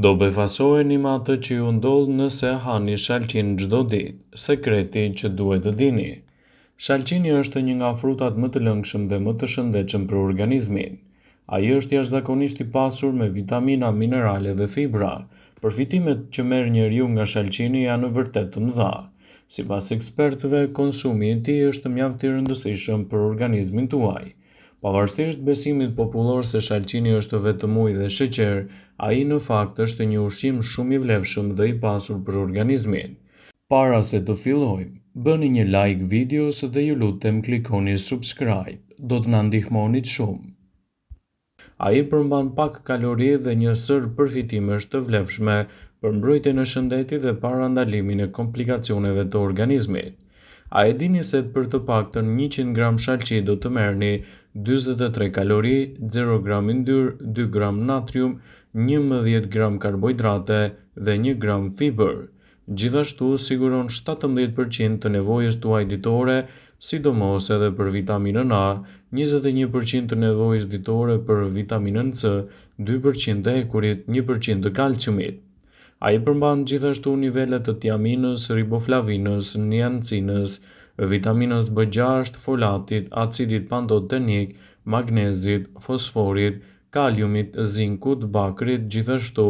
Do befasojeni me atë që ju ndodh nëse hani shalqin çdo ditë. Sekreti që duhet të dini. Shalqini është një nga frutat më të lëngshëm dhe më të shëndetshëm për organizmin. Ai është jashtëzakonisht i pasur me vitamina, minerale dhe fibra. Përfitimet që merr njeriu nga shalqini janë vërtet të mëdha. Sipas ekspertëve, konsumi i tij është mjaft i rëndësishëm për organizmin tuaj. Pavarësisht besimit popullor se shalqini është vetëm ujë dhe sheqer, ai në fakt është një ushqim shumë i vlefshëm dhe i pasur për organizmin. Para se të fillojmë, bëni një like videos dhe ju lutem klikoni subscribe, do të na ndihmonit shumë. Ai përmban pak kalori dhe një sër përfitimesh të vlefshme për mbrojtjen e shëndetit dhe parandalimin e komplikacioneve të organizmit. A e dini se për të paktën 100 gram shalqi do të merrni 43 kalori, 0 gram yndyrë, 2 gram natrium, 11 gram karbohidrate dhe 1 gram fiber. Gjithashtu siguron 17% të nevojës tuaj ditore, sidomos edhe për vitaminën A, 21% të nevojës ditore për vitaminën C, 2% të ekurit, 1% të kalciumit. Ai përmban gjithashtu nivele të tiaminës, riboflavinës, niacinës, vitaminës B6, folatit, acidit pantotenik, magnezit, fosforit, kaliumit, zinkut, bakrit, gjithashtu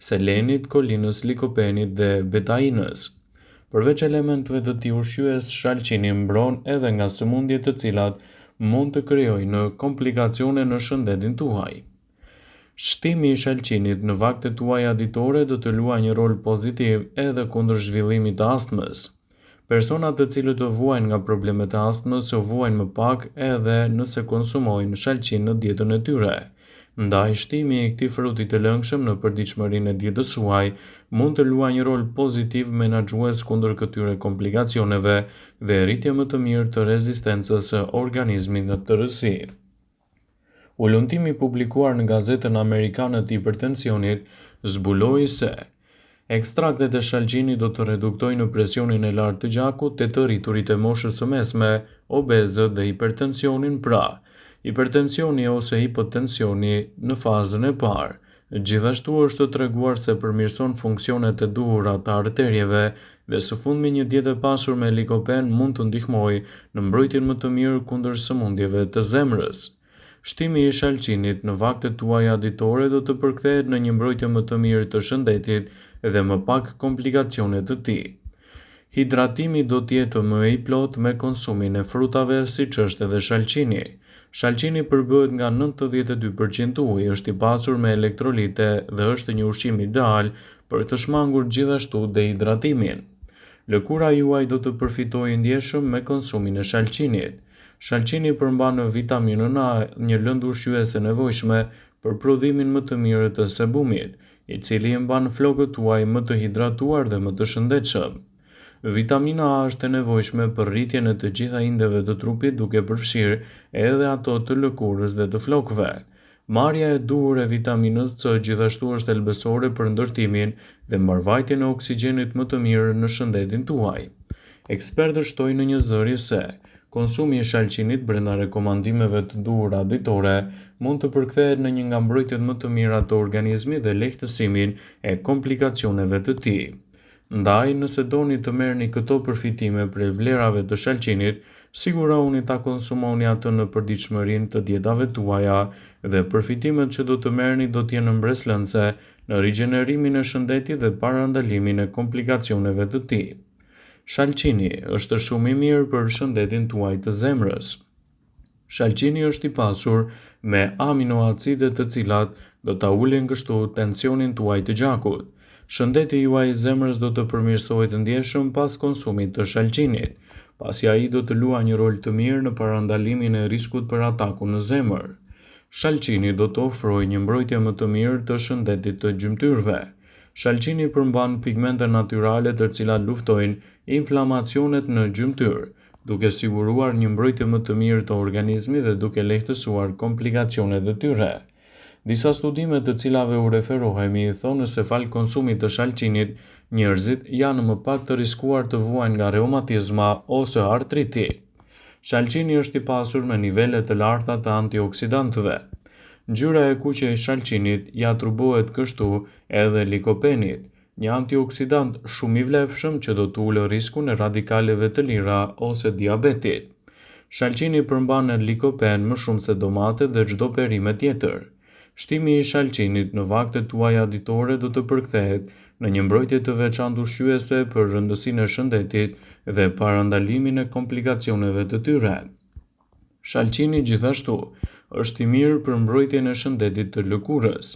selenit, kolinës, likopenit dhe betainës. Përveç elementeve të tij ushqyes, shalqini mbron edhe nga sëmundjet të cilat mund të krijojnë komplikacione në shëndetin tuaj. Shtimi i shalqinit në vaktet tuaja ditore do të luajë një rol pozitiv edhe kundër zhvillimit të astmës. Personat të cilët të vuajnë nga problemet e astmës u vuajnë më pak edhe nëse konsumojnë shalqin në dietën e tyre. Ndaj shtimi i këtij fruti të lëngshëm në përditshmërinë e dietës suaj mund të luajë një rol pozitiv menaxhues kundër këtyre komplikacioneve dhe rritje më të mirë të rezistencës së organizmit në tërësi. Ullumtimi publikuar në gazetën amerikane të hipertensionit zbuloi se ekstraktet e shalqinit do të reduktojnë presionin e lartë të gjakut te të rriturit e moshës së mesme, obezët dhe hipertensionin pra, hipertensioni ose hipotensioni në fazën e parë. Gjithashtu është treguar se përmirëson funksionet e duhura të arterieve dhe së fundmi një dietë e pasur me likopen mund të ndihmojë në mbrojtjen më të mirë kundër sëmundjeve të zemrës. Shtimi i shalqinit në vaktet tuaja ditore do të përkthehet në një mbrojtje më të mirë të shëndetit dhe më pak komplikacione të tij. Hidratimi do të jetë më i plot me konsumin e frutave siç është edhe shalqini. Shalqini përbëhet nga 92% ujë, është i pasur me elektrolite dhe është një ushqim ideal për të shmangur gjithashtu dehidratimin. Lëkura juaj do të përfitojë ndjeshëm me konsumin e shalqinit. Shalqini përmban vitaminën A, një lëndë ushqyese e nevojshme për prodhimin më të mirë të sebumit, i cili i mban flokët tuaj më të hidratuar dhe më të shëndetshëm. Vitamina A është e nevojshme për rritjen e të gjitha indeve të trupit, duke përfshirë edhe ato të lëkurës dhe të flokëve. Marrja e duhur e vitaminës C gjithashtu është elbësore për ndërtimin dhe mbarvajtjen e oksigjenit më të mirë në shëndetin tuaj. Ekspertët shtojnë në një zëri se konsumi i shalqinit brenda rekomandimeve të duhura ditore mund të përkthehet në një nga mbrojtjet më të mira të organizmit dhe lehtësimin e komplikacioneve të tij. Ndaj, nëse doni të merrni këto përfitime prej vlerave të shalqinit, sigurohuni ta konsumoni atë në përditshmërinë të dietave tuaja dhe përfitimet që do të merrni do të jenë mbreslënse në rigjenerimin e shëndetit dhe parandalimin e komplikacioneve të tij. Shalqini është shumë i mirë për shëndetin tuaj të zemrës. Shalqini është i pasur me aminoacide të cilat do ta ulin kështu tensionin tuaj të gjakut. Shëndeti juaj i zemrës do të përmirësohet ndjeshëm pas konsumit të shalqinit, pasi ai do të luajë një rol të mirë në parandalimin e riskut për ataku në zemër. Shalqini do të ofrojë një mbrojtje më të mirë të shëndetit të gjymtyrëve. Shalqini përmban pigmente natyrale të cilat luftojnë inflamacionet në gjymtyr, duke siguruar një mbrojtje më të mirë të organizmit dhe duke lehtësuar komplikacionet e tyre. Disa studime të cilave u referohemi i thonë se fal konsumit të shalqinit, njerëzit janë më pak të riskuar të vuajnë nga reumatizma ose artriti. Shalqini është i pasur me nivele të larta të antioksidantëve. Ngjyra e kuqe e shalqinit ja atribuohet kështu edhe likopenit, një antioksidant shumë i vlefshëm që do të ulë riskun e radikaleve të lira ose diabetit. Shalqini përmban likopen më shumë se domatet dhe çdo perime tjetër. Shtimi i shalqinit në vaktet tuaja ditore do të përkthehet në një mbrojtje të veçantë ushqyese për rëndësinë e shëndetit dhe parandalimin e komplikacioneve të tyre. Shalqini gjithashtu është i mirë për mbrojtjen e shëndetit të lëkurës.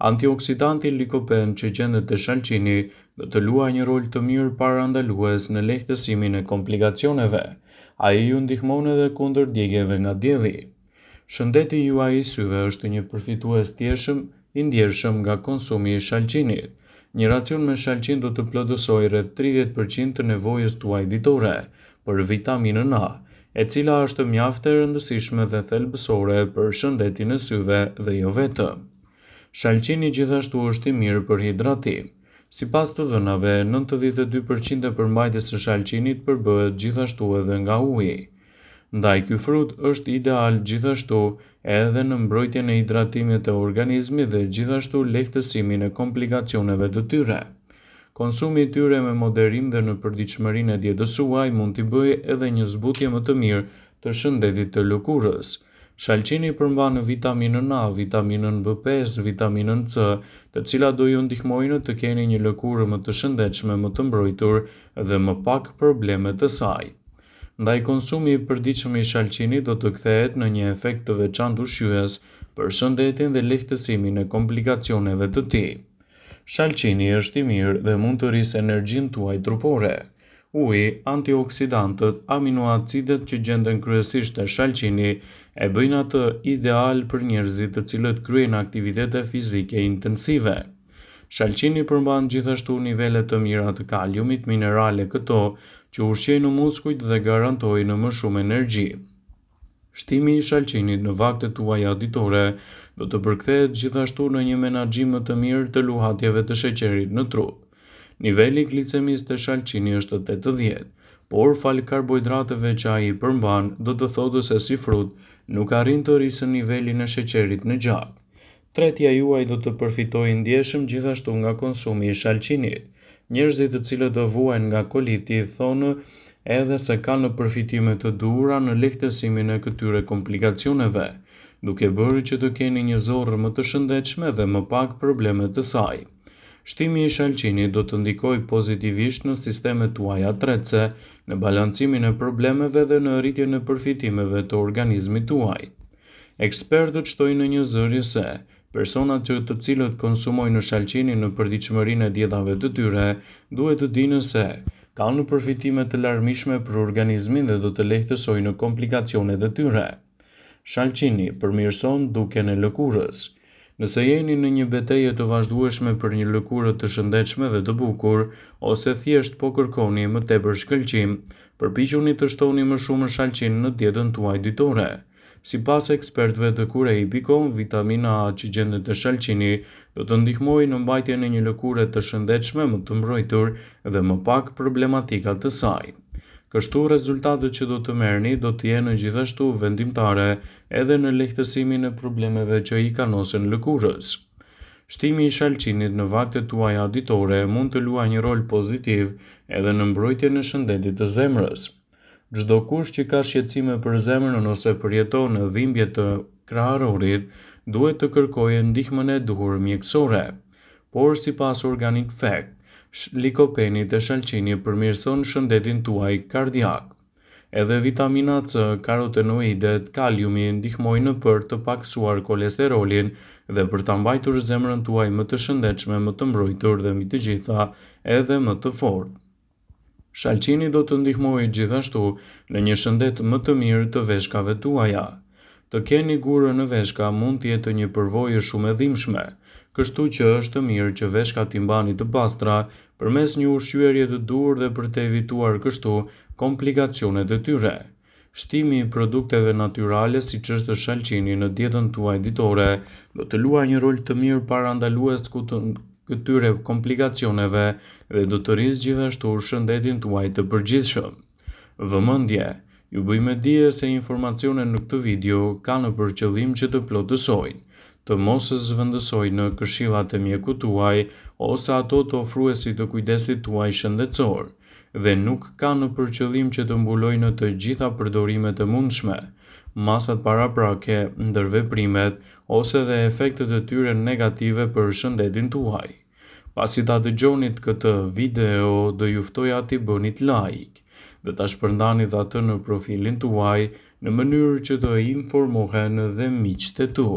Antioksidanti likopen që gjendet te shalqini do të luajë një rol të mirë parandalues në lehtësimin e komplikacioneve. Ai ju ndihmon edhe kundër djegjeve nga dielli. Shëndeti juaj i syve është një përfitues i ndjershëm nga konsumi i shalqinit. Një racion me shalqin do të plotësojë rreth 30% të nevojës tuaj ditore për vitaminën A, e cila është mjaft e rëndësishme dhe thelbësore për shëndetin e syve dhe jo vetëm. Shalqini gjithashtu është i mirë për hidratim. Sipas të dhënave, 92% e përmbajtjes së shalqinit përbëhet gjithashtu edhe nga uji. Ndaj ky frut është ideal gjithashtu edhe në mbrojtjen e hidratimit të organizmit dhe gjithashtu lehtësimin e komplikacioneve të tyre. Konsumi i tyre me moderim dhe në përditshmërinë e dietës suaj mund t'i bëjë edhe një zbutje më të mirë të shëndetit të lëkurës. Shalqini përmban vitaminën A, vitaminën B5, vitaminën C, të cilat do ju ndihmojnë të keni një lëkurë më të shëndetshme, më të mbrojtur dhe më pak probleme të saj. Ndaj konsumi i përditshëm i shalqinit do të kthehet në një efekt të veçantë ushqyes për shëndetin dhe lehtësimin e komplikacioneve të tij. Shalqini është i mirë dhe mund të rrisë energjinë tuaj trupore. Uji, antioksidantët, aminoacidet që gjenden kryesisht te shalqini e bëjnë atë ideal për njerëzit të cilët kryejnë aktivitete fizike intensive. Shalqini përmban gjithashtu nivele të mira të kaliumit, minerale këto që ushqejnë muskujt dhe garantojnë më shumë energji. Shtimi i shalqinit në vaktet tuaja ditore do të përkthehet gjithashtu në një menaxhim më të mirë të luhatjeve të sheqerit në trup. Niveli glicemik të shalqini është 80, por fal karbohidrateve që ai përmban, do të thotë se si frut nuk arrin të rrisë nivelin e sheqerit në gjak. Tretja juaj do të përfitojë ndjeshëm gjithashtu nga konsumi i shalqinit. Njerëzit të cilët do vuajnë nga koliti thonë edhe se kanë përfitime të duhura në lehtësimin e këtyre komplikacioneve, duke bërë që të keni një zorrë më të shëndetshme dhe më pak probleme të saj. Shtimi i shalqinit do të ndikojë pozitivisht në sistemet tuaja tretëse, në balancimin e problemeve dhe në rritjen e përfitimeve të organizmit tuaj. Ekspertët shtojnë në një zëri se personat të cilët konsumojnë shalqinin në përditshmërinë e dietave të tyre duhet të dinë se kanë përfitime të larmishme për organizmin dhe do të lehtësojnë komplikacionet e tyre. Shalqini përmirëson dukjen e lëkurës. Nëse jeni në një betejë të vazhdueshme për një lëkurë të shëndetshme dhe të bukur, ose thjesht po kërkoni më tepër shkëlqim, përpiquni të shtoni më shumë shalqin në dietën tuaj ditore. Sipas ekspertëve të Curej.com, vitamina A që gjendet te shalqini do të ndihmojë në mbajtjen e një lëkure të shëndetshme, më të mbrojtur dhe më pak problematika të saj. Kështu rezultatet që do të merrni do të jenë gjithashtu vendimtare edhe në lehtësimin e problemeve që i kanosen lëkurës. Shtimi i shalqinit në vaktet tuaja ditore mund të luajë një rol pozitiv edhe në mbrojtjen e shëndetit të zemrës. Çdo kush që ka shqetësime për zemrën ose përjeton dhimbje të kraharorit, duhet të kërkojë ndihmën e duhur mjekësore. Por sipas Organic Fact, likopeni te shalqini përmirëson shëndetin tuaj kardiak. Edhe vitamina C, karotenoidet, kaliumi ndihmojnë për të paksuar kolesterolin dhe për ta mbajtur zemrën tuaj më të shëndetshme, më të mbrojtur dhe mbi të gjitha edhe më të fortë. Shalqini do të ndihmojë gjithashtu në një shëndet më të mirë të veshkave tuaja. Të keni gurë në veshka mund të jetë një përvojë shumë e dhimbshme, kështu që është mirë që veshkat t'i mbani të pastra përmes një ushqyerje të duhur dhe për të evituar kështu komplikacionet e tyre. Shtimi i produkteve natyrale siç është shalqini në dietën tuaj ditore do të luajë një rol të mirë parandalues këtyre komplikacioneve dhe do të rrisë gjithashtu shëndetin tuaj të përgjithshëm. Vëmendje, ju bëjmë dije se informacionet në këtë video kanë për qëllim që të plotësojnë. të mos zhvendësoj në këshillat e mjekut tuaj ose ato të ofruesit të kujdesit tuaj shëndetësor, dhe nuk ka në përqëllim që të mbulojë në të gjitha përdorimet e mundshme, masat paraprake, ndërveprimet ose dhe efektet e tyre negative për shëndetin tuaj. Pasi ta dëgjonit këtë video, do ju ftoja t'i bënit like dhe ta shpërndanit atë në profilin tuaj në mënyrë që të informohen dhe miqtë e tu.